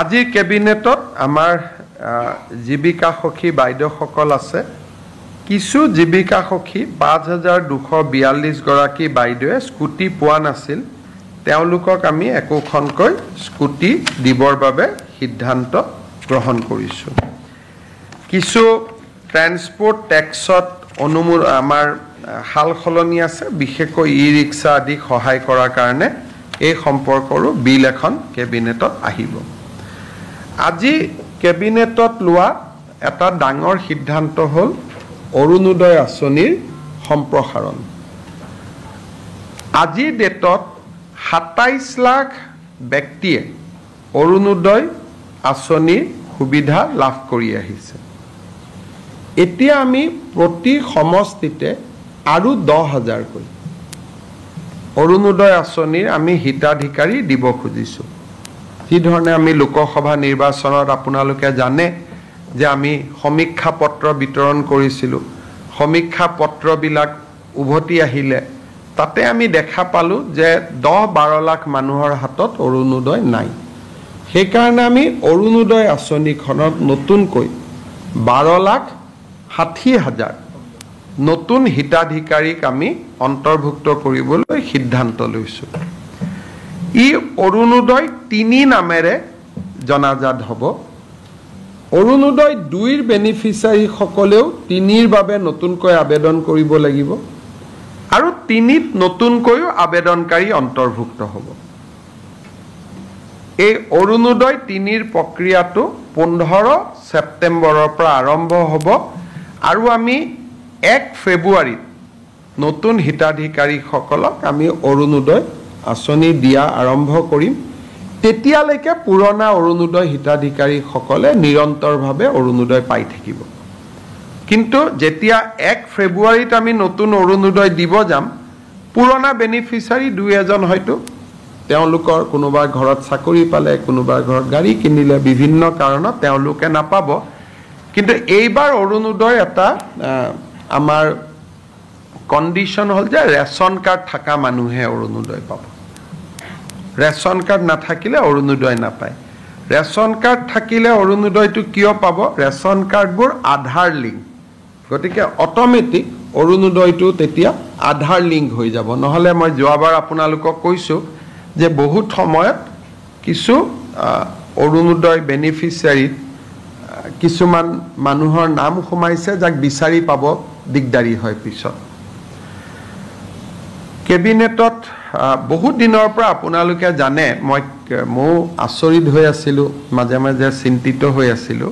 আজিৰ কেবিনেটত আমাৰ জীৱিকা সখী বাইদেউসকল আছে কিছু জীৱিকা সখী 5242 গৰাকী বাইদেৱে স্কুটি পোৱা নাছিল তেওঁলোকক আমি একোখনকৈ স্কুটি দিবৰ বাবে সিদ্ধান্ত গ্ৰহণ কৰিছো কিছু ট্ৰান্সপোৰ্ট ট্যাক্সত আমাৰ হাল খলনি আছে বিশেষকৈ ই-ৰিক্সা আদি সহায় কৰাৰ কাৰণে এই সম্পৰ্কৰো বিল এখন কেবিনেটত আহিব আজি কেবিনেটত লোৱা এটা ডাঙৰ সিদ্ধান্ত হ'ল অৰুণোদয় আঁচনিৰ সম্প্ৰসাৰণ আজি ডেটত 27 লাখ ব্যক্তিয়ে অৰুণোদয় আঁচনিৰ সুবিধা লাভ কৰি আহিছে এতিয়া আমি প্ৰতি সমষ্টিতে আৰু 10,000 কৈ অৰুণোদয় আঁচনিৰ আমি হিতাধিকাৰী দিব খুজিছো যি ধৰণে আমি লোকসভা নিৰ্বাচনত আপোনালোকে জানে যে আমি সমীক্ষা পত্ৰ বিতৰণ কৰিছিলো সমীক্ষা পত্ৰবিলাক উভতি আহিলে তাতে আমি দেখা পালো যে 10-12 লাখ মানুহৰ হাতত অৰুণোদয় নাই সেই কাৰণে আমি অৰুণোদয় আঁচনিখনত নতুনকৈ 12,60,000 নতুন হিতাধিকাৰীক আমি অন্তৰ্ভুক্ত কৰিবলৈ সিদ্ধান্ত লৈছো ই অৰুণোদয় 3 নামেৰে জনাজাত হ'ব অৰুণোদয় 2ৰ বেনিফিচিয়াৰী সকলেও 3ৰ বাবে নতুনকৈ আবেদন কৰিব লাগিব আৰু 3ত নতুনকৈ আবেদনকাৰী অন্তৰ্ভুক্ত হ'ব এই অৰুণোদয় 3ৰ প্ৰক্ৰিয়াটো 15 ছেপ্টেম্বৰৰ পৰা আৰম্ভ হ'ব আৰু আমি 1 ফেব্ৰুৱাৰীত নতুন হিতাধিকাৰী সকলক আমি অৰুণোদয় আঁচনি দিয়া আৰম্ভ কৰিম তেতিয়ালৈকে পুৰণা অৰুণোদয় হিতাধিকাৰী সকলে নিৰন্তৰভাৱে অৰুণোদয় পাই থাকিব কিন্তু যেতিয়া 1 ফেব্ৰুৱাৰীত আমি নতুন অৰুণোদয় দিব যাম পুৰণা বেনিফিচিয়াৰী দুই এজন হয়তো তেওঁলোকৰ কোনোবা ঘৰত চাকৰি পালে কোনোবা ঘৰত গাড়ী কিনিলে বিভিন্ন কাৰণত তেওঁলোকে নাপাব কিন্তু এইবাৰ অৰুণোদয় এটা আমাৰ কন্ডিশন হল যে ৰেশন কাৰ্ড থাকা মানুহে অৰুণোদয় পাব ৰেশন কাৰ্ড নাথাকিলে অৰুণোদয় নাপায় ৰেশন কাৰ্ড থাকিলে অৰুণোদয়টো কিয় পাব ৰেশন কাৰ্ডবোৰ আধাৰ লিংক গতিকে অটোমেটিক অৰুণোদয়টো তেতিয়া আধাৰ লিংক হৈ যাব নহলে মই যোৱাবাৰ আপোনালোকক কৈছো যে বহুত সময়ত কিছু অৰুণোদয় বেনিফিচিয়াৰী কিছুমান মানুহৰ নাম সোমাইছে যাক বিচাৰি পাব দিগদাৰি হয় পিছত কেবিনেটত বহুত দিনৰ পৰা আপোনালোকে জানে মই আচৰিত হৈ আছিলো মাজে মাজে চিন্তিত হৈ আছিলো